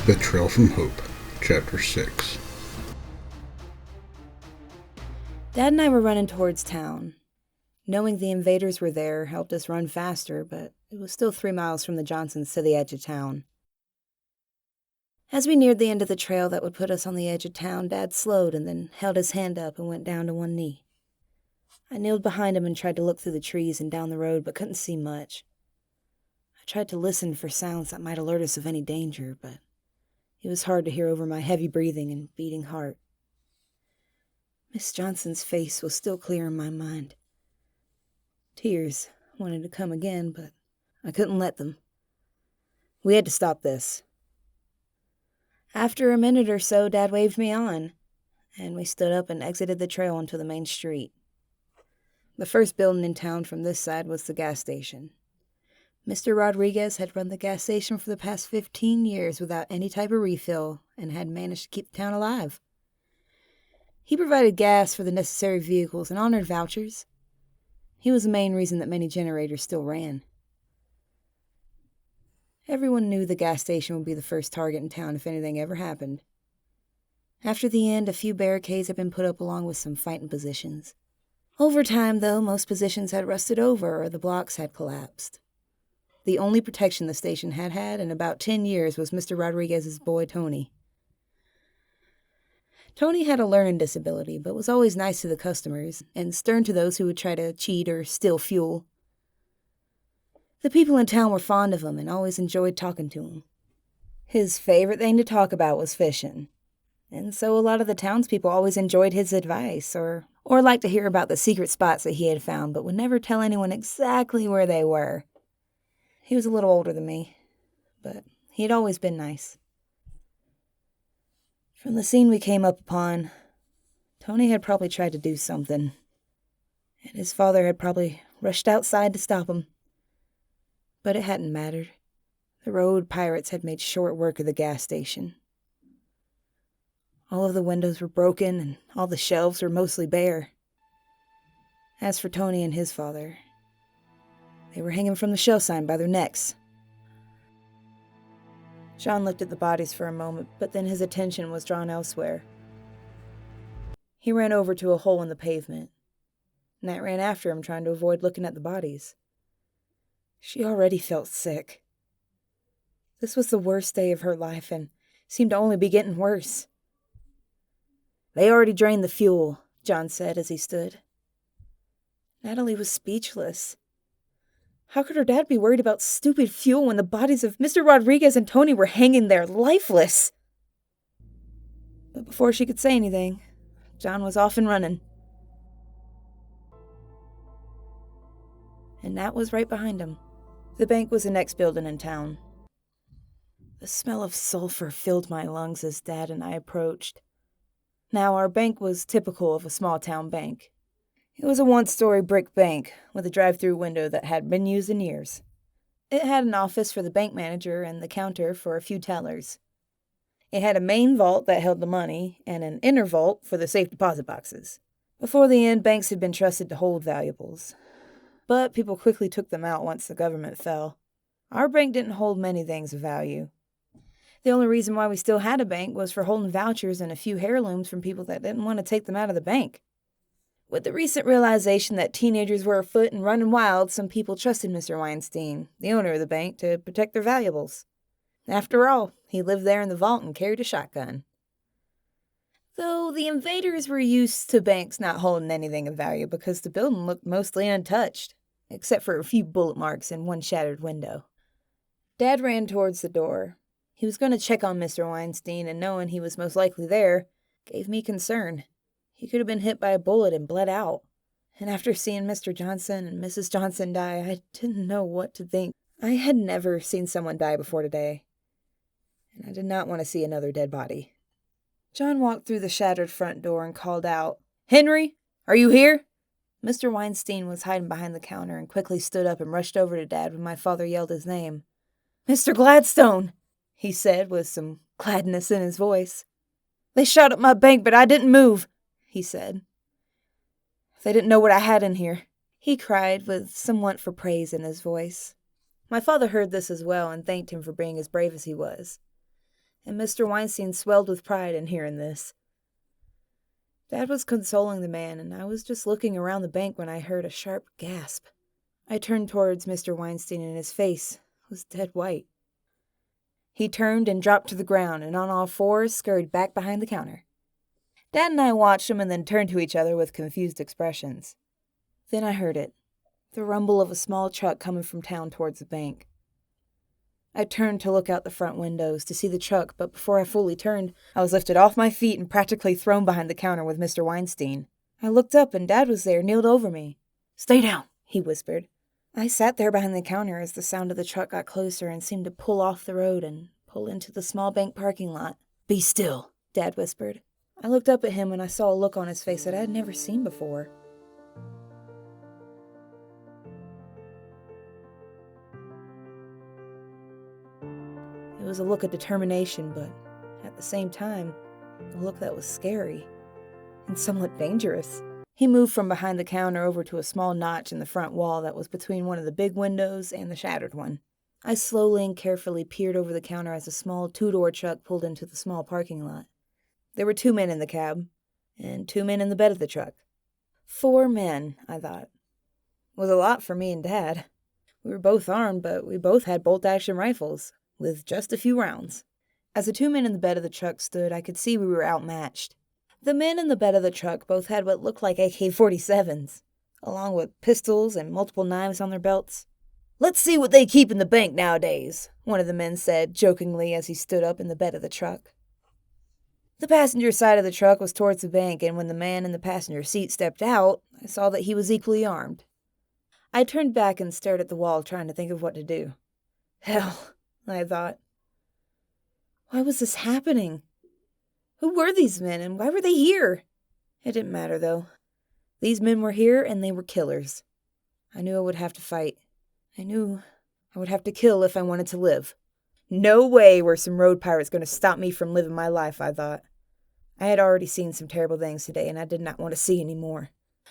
The Trail from Hope, Chapter 6. Dad and I were running towards town. Knowing the invaders were there helped us run faster, but it was still 3 miles from the Johnsons to the edge of town. As we neared the end of the trail that would put us on the edge of town, Dad slowed and then held his hand up and went down to one knee. I kneeled behind him and tried to look through the trees and down the road, but couldn't see much. I tried to listen for sounds that might alert us of any danger, but it was hard to hear over my heavy breathing and beating heart. Miss Johnson's face was still clear in my mind. Tears wanted to come again, but I couldn't let them. We had to stop this. After a minute or so, Dad waved me on, and we stood up and exited the trail onto the main street. The first building in town from this side was the gas station. Mr. Rodriguez had run the gas station for the past 15 years without any type of refill and had managed to keep the town alive. He provided gas for the necessary vehicles and honored vouchers. He was the main reason that many generators still ran. Everyone knew the gas station would be the first target in town if anything ever happened. After the end, a few barricades had been put up along with some fighting positions. Over time, though, most positions had rusted over or the blocks had collapsed. The only protection the station had had in about 10 years was Mr. Rodriguez's boy, Tony. Tony had a learning disability, but was always nice to the customers and stern to those who would try to cheat or steal fuel. The people in town were fond of him and always enjoyed talking to him. His favorite thing to talk about was fishing, and so a lot of the townspeople always enjoyed his advice or liked to hear about the secret spots that he had found, but would never tell anyone exactly where they were. He was a little older than me, but he had always been nice. From the scene we came up upon, Tony had probably tried to do something, and his father had probably rushed outside to stop him. But it hadn't mattered. The road pirates had made short work of the gas station. All of the windows were broken, and all the shelves were mostly bare. As for Tony and his father, they were hanging from the shelf sign by their necks. Sean looked at the bodies for a moment, but then his attention was drawn elsewhere. He ran over to a hole in the pavement. Nat ran after him, trying to avoid looking at the bodies. She already felt sick. This was the worst day of her life and seemed to only be getting worse. "They already drained the fuel," John said as he stood. Natalie was speechless. How could her dad be worried about stupid fuel when the bodies of Mr. Rodriguez and Tony were hanging there lifeless? But before she could say anything, John was off and running. And Nat was right behind him. The bank was the next building in town. The smell of sulfur filled my lungs as Dad and I approached. Now, our bank was typical of a small-town bank. It was a one-story brick bank with a drive-through window that hadn't been used in years. It had an office for the bank manager and the counter for a few tellers. It had a main vault that held the money and an inner vault for the safe deposit boxes. Before the end, banks had been trusted to hold valuables, but people quickly took them out once the government fell. Our bank didn't hold many things of value. The only reason why we still had a bank was for holding vouchers and a few heirlooms from people that didn't want to take them out of the bank. With the recent realization that teenagers were afoot and running wild, some people trusted Mr. Weinstein, the owner of the bank, to protect their valuables. After all, he lived there in the vault and carried a shotgun. Though the invaders were used to banks not holding anything of value because the building looked mostly untouched, except for a few bullet marks and one shattered window. Dad ran towards the door. He was going to check on Mr. Weinstein, and knowing he was most likely there gave me concern. He could have been hit by a bullet and bled out. And after seeing Mr. Johnson and Mrs. Johnson die, I didn't know what to think. I had never seen someone die before today, and I did not want to see another dead body. John walked through the shattered front door and called out, "Henry, are you here?" Mr. Weinstein was hiding behind the counter and quickly stood up and rushed over to Dad when my father yelled his name. "Mr. Gladstone," he said with some gladness in his voice. "They shot up my bank, but I didn't move," he said. "They didn't know what I had in here," he cried with some want for praise in his voice. My father heard this as well and thanked him for being as brave as he was. and Mr. Weinstein swelled with pride in hearing this. Dad was consoling the man, and I was just looking around the bank when I heard a sharp gasp. I turned towards Mr. Weinstein, and his face was dead white. He turned and dropped to the ground, and on all fours scurried back behind the counter. Dad and I watched him and then turned to each other with confused expressions. Then I heard it, the rumble of a small truck coming from town towards the bank. I turned to look out the front windows to see the truck, but before I fully turned, I was lifted off my feet and practically thrown behind the counter with Mr. Weinstein. I looked up and Dad was there, kneeled over me. "Stay down," he whispered. I sat there behind the counter as the sound of the truck got closer and seemed to pull off the road and pull into the small bank parking lot. "Be still," Dad whispered. I looked up at him and I saw a look on his face that I had never seen before. It was a look of determination, but at the same time, a look that was scary and somewhat dangerous. He moved from behind the counter over to a small notch in the front wall that was between one of the big windows and the shattered one. I slowly and carefully peered over the counter as a small two-door truck pulled into the small parking lot. There were 2 men in the cab, and 2 men in the bed of the truck. 4 men, I thought. It was a lot for me and Dad. We were both armed, but we both had bolt-action rifles, with just a few rounds. As the 2 men in the bed of the truck stood, I could see we were outmatched. The men in the bed of the truck both had what looked like AK-47s, along with pistols and multiple knives on their belts. "Let's see what they keep in the bank nowadays," one of the men said jokingly as he stood up in the bed of the truck. The passenger side of the truck was towards the bank, and when the man in the passenger seat stepped out, I saw that he was equally armed. I turned back and stared at the wall, trying to think of what to do. Hell, I thought. Why was this happening? Who were these men, and why were they here? It didn't matter, though. These men were here, and they were killers. I knew I would have to fight. I knew I would have to kill if I wanted to live. No way were some road pirates going to stop me from living my life, I thought. I had already seen some terrible things today, and I did not want to see any more.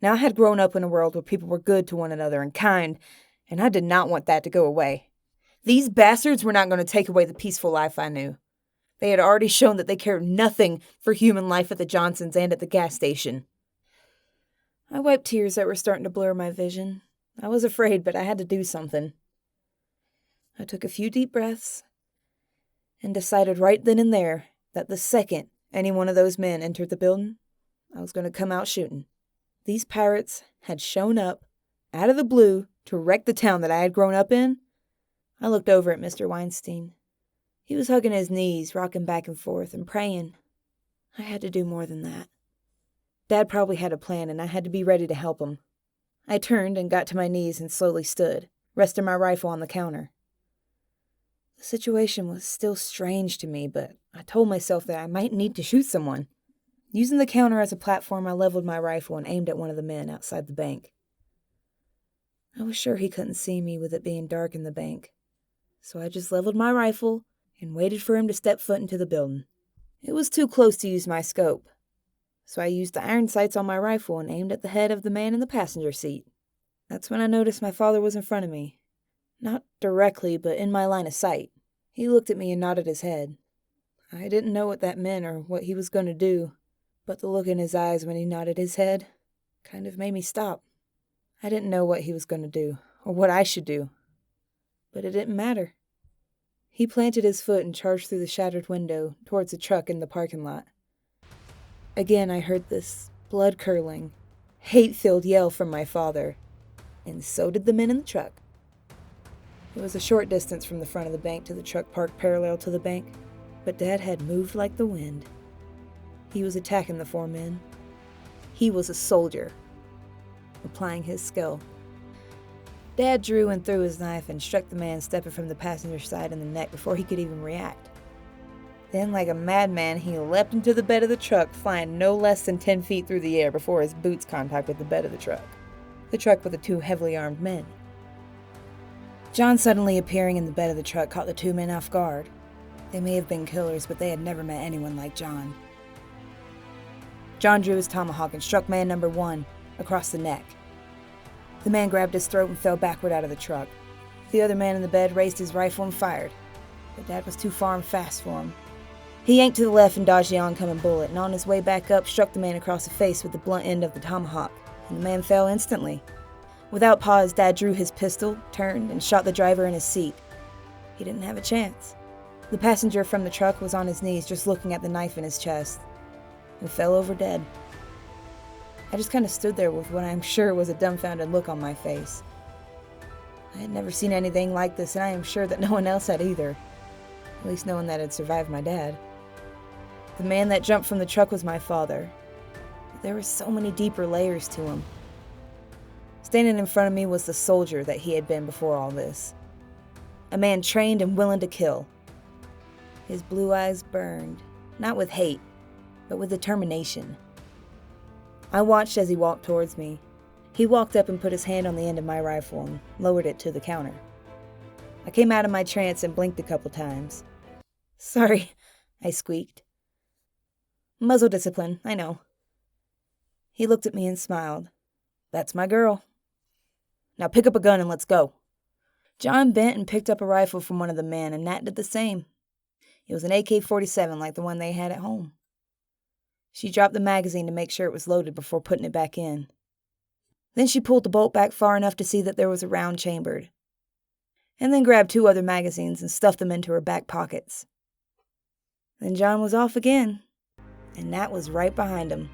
Now I had grown up in a world where people were good to one another and kind, and I did not want that to go away. These bastards were not going to take away the peaceful life I knew. They had already shown that they cared nothing for human life at the Johnsons' and at the gas station. I wiped tears that were starting to blur my vision. I was afraid, but I had to do something. I took a few deep breaths and decided right then and there that the second any one of those men entered the building, I was going to come out shooting. These pirates had shown up out of the blue to wreck the town that I had grown up in. I looked over at Mr. Weinstein. He was hugging his knees, rocking back and forth, and praying. I had to do more than that. Dad probably had a plan, and I had to be ready to help him. I turned and got to my knees and slowly stood, resting my rifle on the counter. The situation was still strange to me, but I told myself that I might need to shoot someone. Using the counter as a platform, I leveled my rifle and aimed at one of the men outside the bank. I was sure he couldn't see me with it being dark in the bank, so I just leveled my rifle and waited for him to step foot into the building. It was too close to use my scope, so I used the iron sights on my rifle and aimed at the head of the man in the passenger seat. That's when I noticed my father was in front of me. Not directly, but in my line of sight. He looked at me and nodded his head. I didn't know what that meant or what he was going to do, but the look in his eyes when he nodded his head kind of made me stop. I didn't know what he was going to do, or what I should do, but it didn't matter. He planted his foot and charged through the shattered window towards the truck in the parking lot. Again, I heard this blood-curdling, hate-filled yell from my father, and so did the men in the truck. It was a short distance from the front of the bank to the truck parked parallel to the bank, but Dad had moved like the wind. He was attacking the 4 men. He was a soldier, applying his skill. Dad drew and threw his knife and struck the man stepping from the passenger side in the neck before he could even react. Then, like a madman, he leapt into the bed of the truck, flying no less than 10 feet through the air before his boots contacted the bed of the truck with the 2 heavily armed men. John suddenly appearing in the bed of the truck caught the 2 men off guard. They may have been killers, but they had never met anyone like John. John drew his tomahawk and struck man number 1 across the neck. The man grabbed his throat and fell backward out of the truck. The other man in the bed raised his rifle and fired, but Dad was too far and fast for him. He yanked to the left and dodged the oncoming bullet, and on his way back up, struck the man across the face with the blunt end of the tomahawk, and the man fell instantly. Without pause, Dad drew his pistol, turned, and shot the driver in his seat. He didn't have a chance. The passenger from the truck was on his knees just looking at the knife in his chest, and fell over dead. I just kind of stood there with what I'm sure was a dumbfounded look on my face. I had never seen anything like this, and I am sure that no one else had either. At least no one that had survived my dad. The man that jumped from the truck was my father. But there were so many deeper layers to him. Standing in front of me was the soldier that he had been before all this. A man trained and willing to kill. His blue eyes burned, not with hate, but with determination. I watched as he walked towards me. He walked up and put his hand on the end of my rifle and lowered it to the counter. I came out of my trance and blinked a couple times. "Sorry," I squeaked. "Muzzle discipline, I know." He looked at me and smiled. "That's my girl. Now pick up a gun and let's go." John bent and picked up a rifle from one of the men, and Nat did the same. It was an AK-47 like the one they had at home. She dropped the magazine to make sure it was loaded before putting it back in. Then she pulled the bolt back far enough to see that there was a round chambered, and then grabbed 2 other magazines and stuffed them into her back pockets. Then John was off again, and Nat was right behind him.